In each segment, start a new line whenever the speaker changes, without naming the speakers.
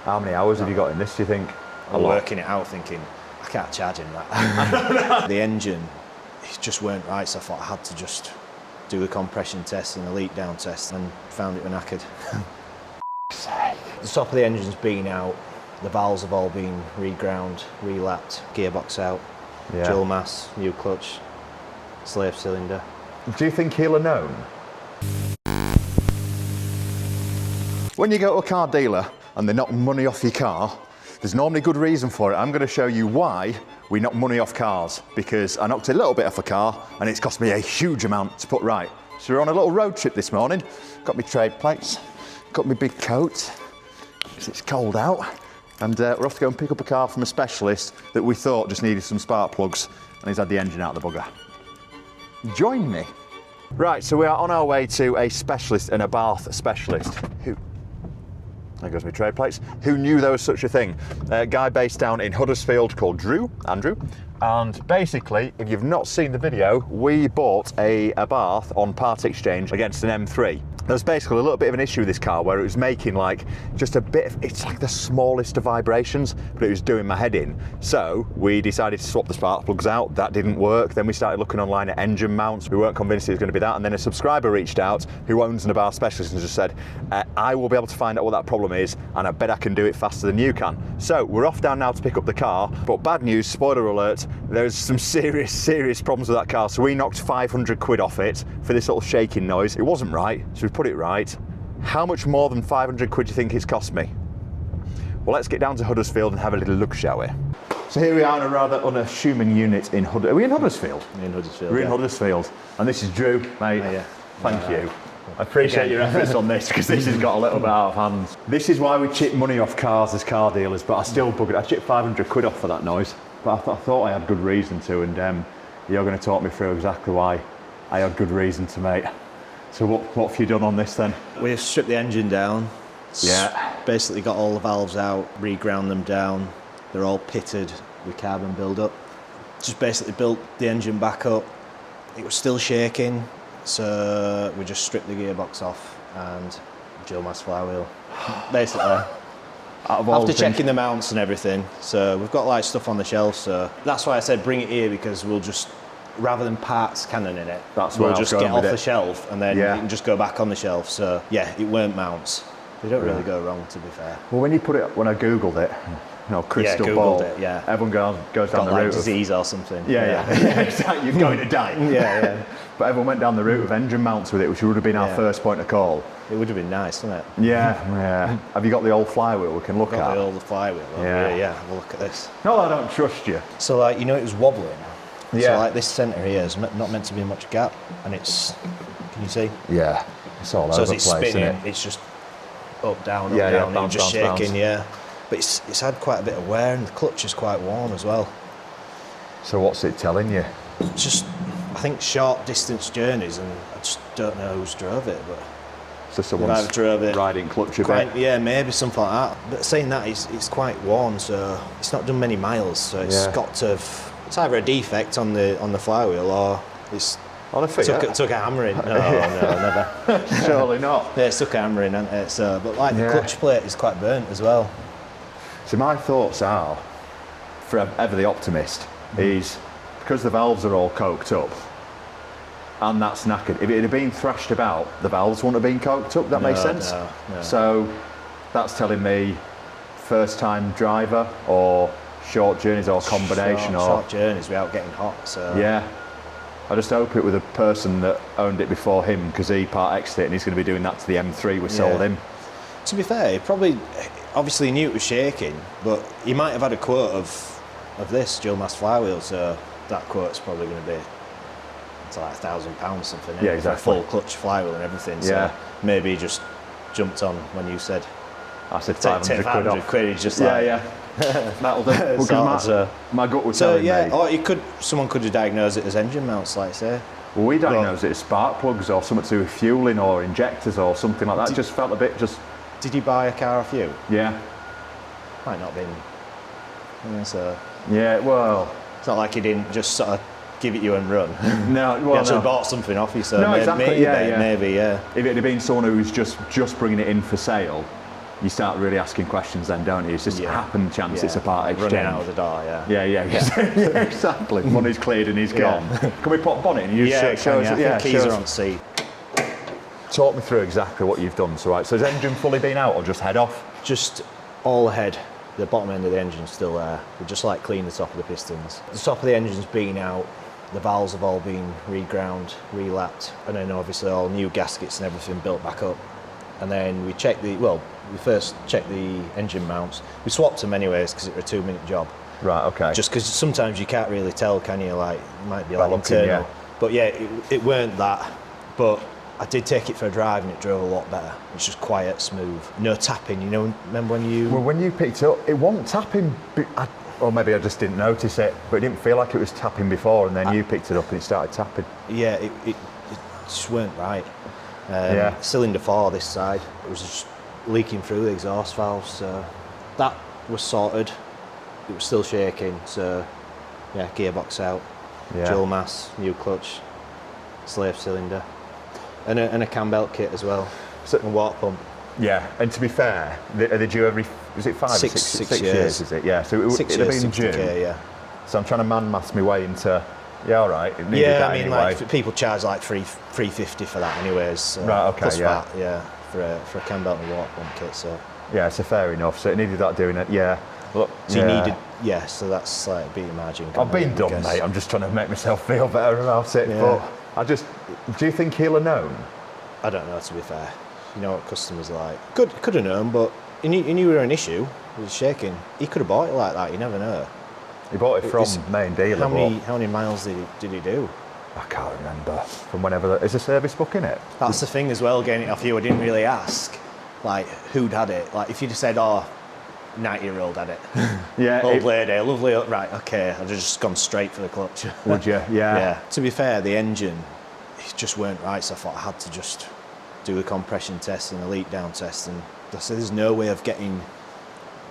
How many hours have you got in this, do you think?
I'm working it out thinking, I can't charge him that. The engine, it just weren't right, so I thought I had to just do a compression test and a leak down test, and found it were knackered. The top of the engine's been out, the valves have all been reground, relapped, gearbox out, dual mass, new clutch, slave cylinder.
Do you think he'll have known? When you go to a car dealer and they knock money off your car, there's normally a good reason for it. I'm going to show you why we knock money off cars, because I knocked a little bit off a car and it's cost me a huge amount to put right. So we're on a little road trip this morning. Got my trade plates, got my big coat, because it's cold out, and we're off to go and pick up a car from a specialist that we thought just needed some spark plugs, and he's had the engine out of the bugger. Join me. Right, so we are on our way to a specialist, an Abarth Specialist. There goes my trade plates. Who knew there was such a thing? A guy based down in Huddersfield called Andrew. And basically, if you've not seen the video, we bought a Abarth on part exchange against an M3. There was basically a little bit of an issue with this car where it was making like just a bit of, it's like the smallest of vibrations, but it was doing my head in. So we decided to swap the spark plugs out. That didn't work. Then we started looking online at engine mounts. We weren't convinced it was going to be that. And then a subscriber reached out who owns an Abarth Specialist and just said, I will be able to find out what that problem is, and I bet I can do it faster than you can. So we're off down now to pick up the car, but bad news, spoiler alert, there's some serious problems with that car. So we knocked 500 quid off it for this little shaking noise. It wasn't right, so we put it right. How much more than 500 quid do you think it's cost me? Well, let's get down to Huddersfield and have a little look, shall we? So here we are in a rather unassuming unit in Huddersfield. Are we in Huddersfield?
In Huddersfield.
We're in Huddersfield. And this is Drew, mate.
Yeah.
Thank you. I appreciate your efforts on this, because this has got a little bit out of hand. This is why we chip money off cars as car dealers, but I still buggered. I chipped 500 quid off for that noise, but I thought I had good reason to, and you're going to talk me through exactly why I had good reason to, mate. So what have you done on this then?
We've stripped the engine down.
Yeah.
Basically got all the valves out, reground them down. They're all pitted with carbon build-up. Just basically built the engine back up. It was still shaking, so we just stripped the gearbox off and dual mass flywheel. Basically. After checking the mounts and everything, so we've got like stuff on the shelf, so that's why I said bring it here, because we'll just, rather than parts cannoning it, we'll just get off the shelf and then it can just go back on the shelf. So yeah, it weren't mounts. They don't really go wrong, to be fair.
Well, when you put it, when I googled it, crystal ball, everyone goes down the route of
disease or something.
Yeah, exactly. You're going to die. But everyone went down the route of engine mounts with it, which would have been our first point of call.
It would have been nice, wouldn't it?
Yeah. Have you got the old flywheel we can look at?
Got the old flywheel. Yeah. Have a look at this.
No, I don't trust you.
So like, it was wobbling. Yeah. So like this centre here is not meant to be much gap, and it's, can you see?
Yeah. It's all over the place,
spinning,
isn't it?
It's just up, down, down,
bounce,
just
bounce,
shaking, But it's had quite a bit of wear, and the clutch is quite warm as well.
So what's it telling you?
Just, I think, short distance journeys, and I just don't know who's drove it, but
so someone's riding clutch a bit?
Yeah, maybe something like that. But saying that, it's quite worn, so it's not done many miles, so it's got to have, it's either a defect on the flywheel, or it's took a hammering. No, never.
Surely not.
Yeah, it took a hammering, hasn't it? So, but like the clutch plate is quite burnt as well.
So my thoughts are, for ever the optimist, is because the valves are all coked up and that's knackered. If it had been thrashed about, the valves wouldn't have been coked up. That makes sense.
No.
So that's telling me first time driver or short journeys or combination
short journeys without getting hot. So
yeah. I just hope it was a person that owned it before him, because he part X'd it and he's going to be doing that to the M3 we sold him.
To be fair, he probably obviously knew it was shaking, but he might have had a quote of this dual mass flywheel, so that quote's probably going to be like £1,000 something.
Yeah, exactly.
Full clutch flywheel and everything. So maybe he just jumped on when you said.
I said 500 quid off.
Quid, he's just like,
that'll do. Well, my gut would tell me.
Or someone could have diagnosed it as engine mounts, like say.
Well, we diagnosed it as spark plugs or something to do with fueling or injectors or something like that. Just felt a bit just.
Did you buy a car off you?
Yeah.
Might not have been.
Yeah, well.
It's not like he didn't just sort of give it you and run.
No, well,
he actually bought something off you, so
exactly.
maybe.
If it had been someone who was just bringing it in for sale, you start really asking questions then, don't you? It's just a happen chance it's a part exchange.
Running out of the door,
Yeah, yeah, exactly. Money's cleared and he's gone. Can we put a bonnet in? You
show us. The keys are on seat.
Talk me through exactly what you've done. So, right, so has the engine fully been out or just head off?
Just all ahead. The bottom end of the engine's still there. We just like clean the top of the pistons. The top of the engine's been out. The valves have all been reground, relapped, and then obviously all new gaskets and everything built back up. And then we first checked the engine mounts. We swapped them anyways because it was a 2-minute job.
Right, okay.
Just because sometimes you can't really tell, can you? Like, it might be like
looking,
internal. But yeah, it weren't that. But I did take it for a drive and it drove a lot better. It's just quiet, smooth. No tapping, you know, remember when you...
Well, when you picked it up, it wasn't tapping, or maybe I just didn't notice it, but it didn't feel like it was tapping before, and then you picked it up and it started tapping.
Yeah, it just weren't right. Cylinder 4 this side, it was just leaking through the exhaust valves, so that was sorted. It was still shaking, so yeah, gearbox out, dual mass, new clutch, slave cylinder, and a cam belt kit as well, and water pump. Yeah,
and to be fair, are they due every, is it 5
6
or 6 years, is it? Yeah, so it'd have been due.
Yeah.
So I'm trying to man-mass my way into, all right, it needed that anyway.
Like people charge like $350 for that anyways. So
right, okay,
plus that, for a cam belt and water pump kit, so.
Yeah, so fair enough, so it needed that doing it, yeah.
Look, so you needed, so that's like a bit of margin.
I've been done, mate, I'm just trying to make myself feel better about it, but do you think he'll have known?
I don't know, to be fair. You know what customers are like. Could have known, but he knew we were an issue. He was shaking. He could have bought it like that. You never know.
He bought it from main dealer.
How many miles did he do?
I can't remember. From whenever. Is a service book in it?
That's the thing as well. Getting it off you, I didn't really ask. Like who'd had it. Like if you'd have said, 90-year-old had it.
Yeah.
Old lady, lovely. Right. Okay. I'd have just gone straight for the clutch.
Would you? Yeah.
Yeah. To be fair, the engine, it just weren't right. So I thought I had to just do the compression test and the leak down test, and I said there's no way of getting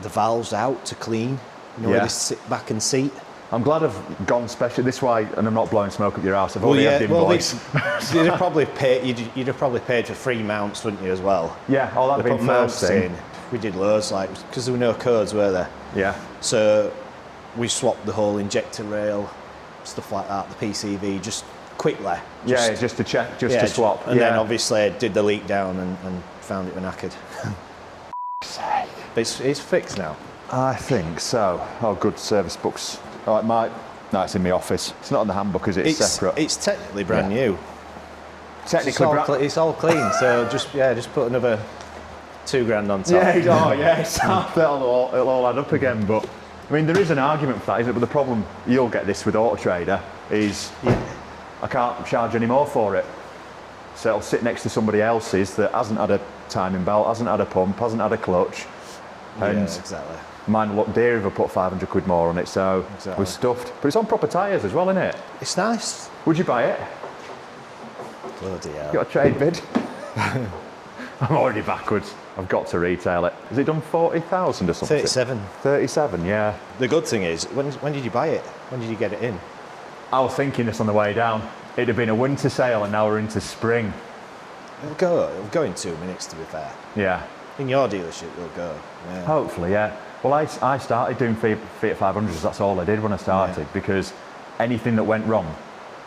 the valves out to clean, where they sit back and seat.
I'm glad I've gone special. This way, and I'm not blowing smoke up your ass. I've already had the invoice.
You'd have probably paid for 3 mounts, wouldn't you, as well?
Yeah, that'd have been first thing.
We did loads, because there were no codes, were there?
Yeah.
So we swapped the whole injector rail, stuff like that, the PCV, just quickly.
Just to check, to swap.
And then obviously did the leak down and found it was knackered. But it's fixed now.
I think so. Oh, good service books. No, it's in my office. It's not in the handbook, is it? It's separate.
It's technically brand new.
Technically,
it's all clean. So just put another $2,000 on top.
It'll all add up again. But I mean, there is an argument for that, isn't it? But the problem, you'll get this with Auto Trader, is I can't charge any more for it. So it'll sit next to somebody else's that hasn't had a timing belt, hasn't had a pump, hasn't had a clutch. And
exactly.
Mine will look dear if I put 500 quid more on it, so we're stuffed. But it's on proper tyres as well, isn't it?
It's nice.
Would you buy it?
Bloody hell.
You got a trade bid? I'm already backwards. I've got to retail it. Has it done 40,000 or something?
37.
37, yeah.
The good thing is, when did you buy it? When did you get it in?
I was thinking this on the way down. It'd have been a winter sale and now we're into spring.
It'll go in 2 minutes, to be fair.
Yeah.
In your dealership, it'll go. Yeah.
Hopefully, yeah. Well, I started doing Fiat 500s. That's all I did when I started, because anything that went wrong,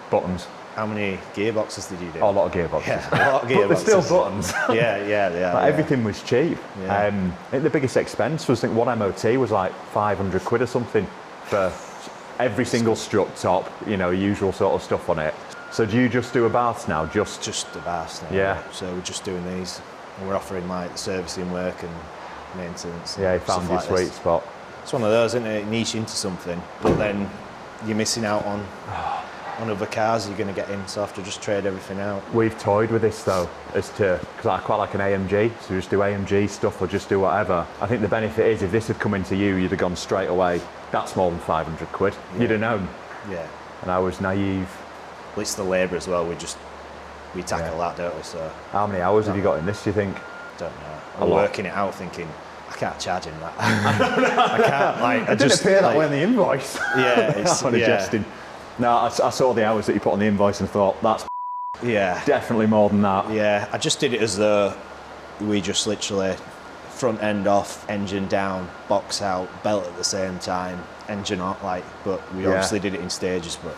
buttons.
How many gearboxes did you do?
Oh, a lot of gearboxes.
Yeah, a lot of gearboxes.
But they're still buttons.
Yeah.
Everything was cheap.
Yeah.
I think the biggest expense was, one MOT was like 500 quid or something for every single strut top, usual sort of stuff on it. So do you just do Abarths now? Just
Abarths now.
Yeah.
So we're just doing these, and we're offering like servicing work and maintenance.
Yeah, you found your sweet spot.
It's one of those, isn't it? Niche into something, but then you're missing out on other cars you're going to get in, so I have to just trade everything out.
We've toyed with this though, because I quite like an AMG, so just do AMG stuff or just do whatever. I think the benefit is, if this had come into you, you'd have gone straight away, that's more than 500 quid. Yeah. You'd have known.
Yeah.
And I was naive.
Well, it's the labour as well, we tackle that, don't we? So
how many hours have you got in this, do you think?
Don't know. I'm working it out thinking, I can't charge him that. I can't,
it didn't appear that way on the invoice.
Yeah, it's
adjusting. No, I saw the hours that you put on the invoice and thought, that's definitely more than that.
Yeah, I just did it as though we just literally front end off, engine down, box out, belt at the same time, engine out, like, but we obviously did it in stages, but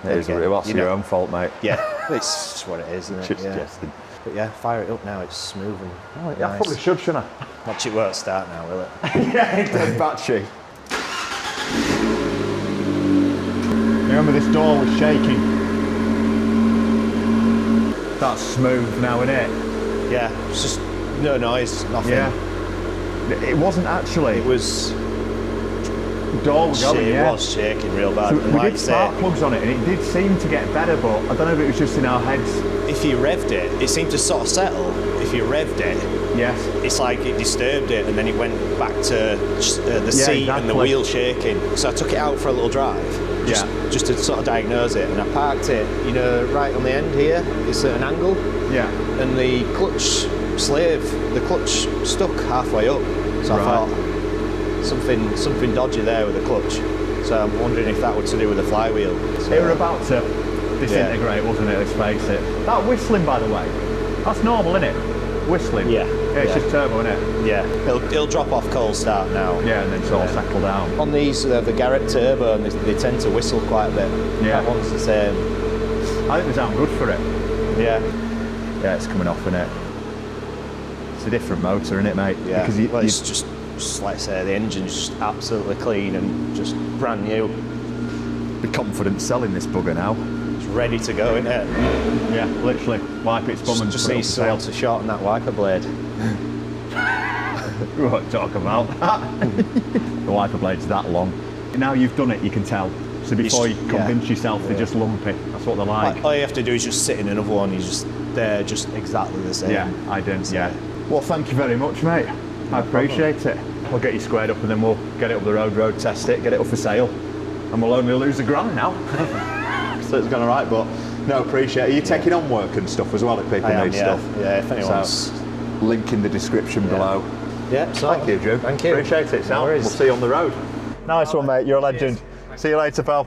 That's your own fault, mate.
yeah, it's just what it is, isn't it?
Just
yeah.
jesting.
But yeah, fire it up now, it's smooth and
I
nice.
probably should, shouldn't I?
Watch it won't start now, will it?
Yeah, it's dead batchy. Remember, this door was shaking. That's smooth now, isn't it?
Yeah, it's just no noise, nothing.
Yeah. It wasn't actually.
It was...
The door was going,
It was shaking real bad.
So
and
we
like
did spark plugs on it, and it did seem to get better, but I don't know if it was just in our heads.
If you revved it, it seemed to sort of settle. If you revved it,
Yes.
it's like it disturbed it, and then it went back to the seat and the wheel shaking. So I took it out for a little drive, just to sort of diagnose it, and I parked it, you know, right on the end here. It's at an angle.
Yeah.
And the clutch sleeve, the clutch stuck halfway up. So I thought something dodgy there with the clutch. So I'm wondering if that was to do with the flywheel. So,
They were about to disintegrate, wasn't it? Let's face it. That whistling, by the way, that's normal, isn't it? Whistling.
Yeah.
It's just turbo, isn't it?
Yeah. It'll drop off cold start now.
Yeah, and then sort of settle down.
On these, the Garrett turbo, and they tend to whistle quite a bit.
Yeah.
That one's the same.
I think they sound good for it.
Yeah.
Yeah, it's coming off, isn't it? It's a different motor, isn't it, mate?
Yeah.
Because
it's just like I say, the engine's just absolutely clean and just brand new.
be confident selling this bugger now.
It's ready to go, isn't it?
Yeah, literally. Wipe its bum and
Just
put it
needs
up for
someone to shorten that wiper blade.
We won't talk about that. The wiper blade's that long. Now you've done it, you can tell. So before you convince yourself they're just lumpy. That's what they're like.
All you have to do is just sit in another one. They're just exactly the same.
Yeah, I didn't. Yeah. Well, thank you very much, mate. I appreciate it. We'll get you squared up and then we'll get it up the road test it, get it up for sale, and we'll only lose £1,000 now. So it's gone all right, but no, appreciate it. Are you taking on work and stuff as well if people need stuff?
Yeah, if anyone's...
So, link in the description below.
Yeah, so
Thank you, Drew.
Thank you.
Appreciate it, Sal. We'll see you on the road. Nice one, mate. You're a legend. See you later, pal.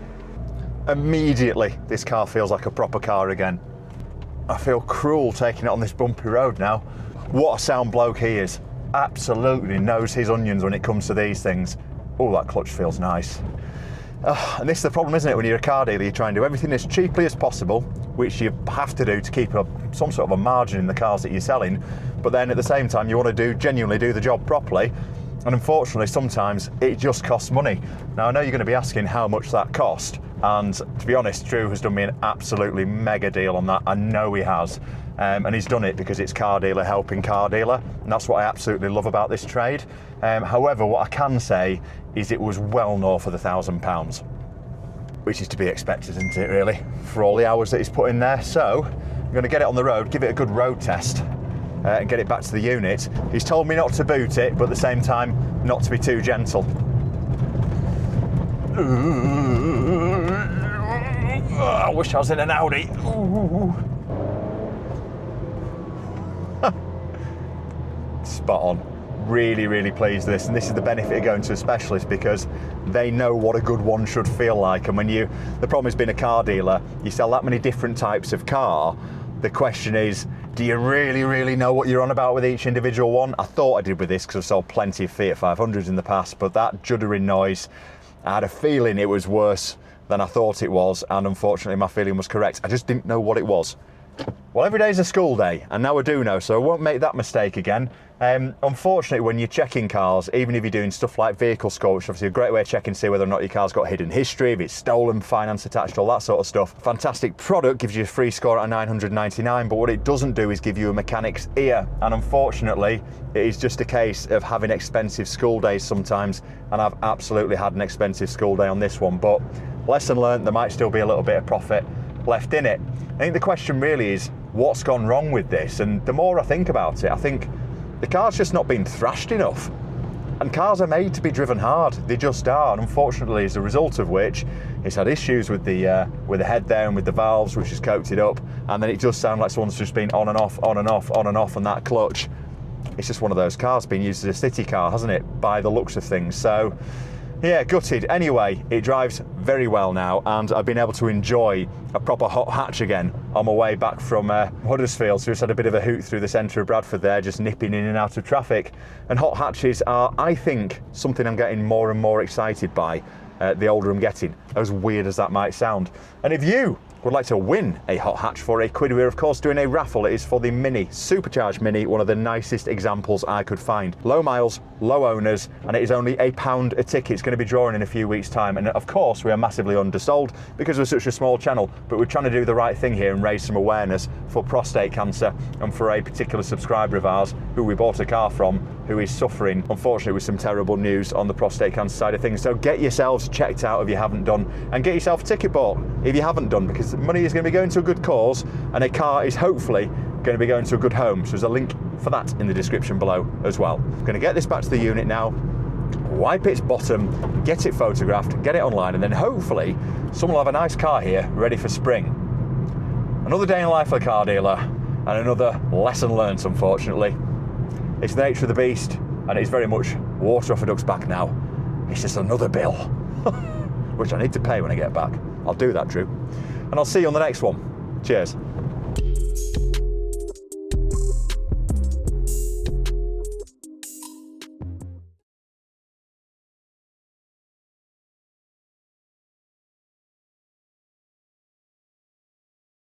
Immediately, this car feels like a proper car again. I feel cruel taking it on this bumpy road now. What a sound bloke he is. Absolutely knows his onions when it comes to these things. Oh, that clutch feels nice. And this is the problem, isn't it? When you're a car dealer, you try and do everything as cheaply as possible, which you have to do to keep some sort of a margin in the cars that you're selling. But then at the same time, you want to genuinely do the job properly. And unfortunately, sometimes it just costs money. Now, I know you're going to be asking how much that cost. And to be honest, Drew has done me an absolutely mega deal on that. I know he has. And he's done it because it's car dealer helping car dealer. And that's what I absolutely love about this trade. However, what I can say is it was well north of the £1,000, which is to be expected, isn't it, really, for all the hours that he's put in there. So I'm going to get it on the road, give it a good road test, and get it back to the unit. He's told me not to boot it, but at the same time, not to be too gentle. I wish I was in an Audi. Spot on. Really, really pleased with this, and this is the benefit of going to a specialist because they know what a good one should feel like. And the problem is being a car dealer, you sell that many different types of car. The question is, do you really, really know what you're on about with each individual one? I thought I did with this because I've sold plenty of Fiat 500s in the past, but that juddering noise, I had a feeling it was worse than I thought it was, and unfortunately my feeling was correct. I just didn't know what it was. Well, every day's a school day, and now I do know, so I won't make that mistake again. Unfortunately, when you're checking cars, even if you're doing stuff like vehicle score, which is obviously a great way of checking to see whether or not your car's got hidden history, if it's stolen, finance attached, all that sort of stuff. Fantastic product, gives you a free score at $999, but what it doesn't do is give you a mechanic's ear. And unfortunately, it is just a case of having expensive school days sometimes, and I've absolutely had an expensive school day on this one. But lesson learned, there might still be a little bit of profit left in it. I think the question really is, what's gone wrong with this? And the more I think about it, I think the car's just not been thrashed enough. And cars are made to be driven hard, they just are. And unfortunately, as a result of which, it's had issues with the head there and with the valves, which has coked it up. And then it does sound like someone's just been on and off, on and off, on and off, and that clutch. It's just one of those cars being used as a city car, hasn't it? By the looks of things. So Yeah, gutted. Anyway, it drives very well now, and I've been able to enjoy a proper hot hatch again on my way back from Huddersfield. So just had a bit of a hoot through the centre of Bradford there, just nipping in and out of traffic. And hot hatches are, I think, something I'm getting more and more excited by the older I'm getting, as weird as that might sound. And if you would like to win a hot hatch for £1, we're of course doing a raffle. It is for the Mini, supercharged Mini, one of the nicest examples I could find. Low miles, low owners, and it is only £1 a ticket. It's going to be drawing in a few weeks' time, and of course we are massively undersold because we're such a small channel, but we're trying to do the right thing here and raise some awareness for prostate cancer and for a particular subscriber of ours who we bought a car from, who is suffering, unfortunately, with some terrible news on the prostate cancer side of things. So get yourselves checked out if you haven't done, and get yourself a ticket bought if you haven't done, because money is going to be going to a good cause, and a car is hopefully going to be going to a good home. So there's a link for that in the description below as well. I'm going to get this back to the unit now, wipe its bottom, get it photographed, get it online, and then hopefully someone will have a nice car here ready for spring. Another day in life for a car dealer, and another lesson learnt, unfortunately. It's the nature of the beast, and it's very much water off a duck's back now. It's just another bill, which I need to pay when I get back. I'll do that, Drew. And I'll see you on the next one. Cheers.